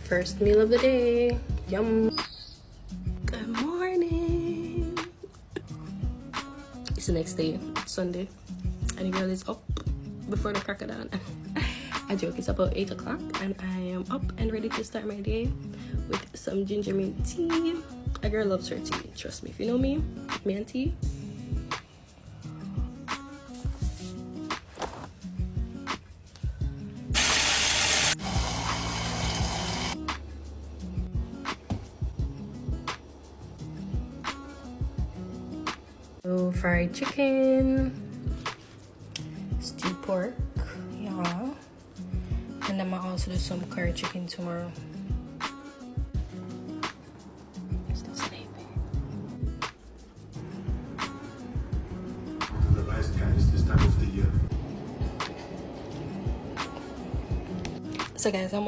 First meal of the day. Yum. Good morning. It's the next day. It's Sunday. And the girl is up before the crack of dawn. I joke, it's about 8 o'clock and I am up and ready to start my day with some ginger mint tea. A girl loves her tea, trust me. If you know me and tea. So fried chicken, stewed pork, yeah. And I'm gonna also do some curry chicken tomorrow. Still sleeping. The rice guys this time of the year. So guys, I'm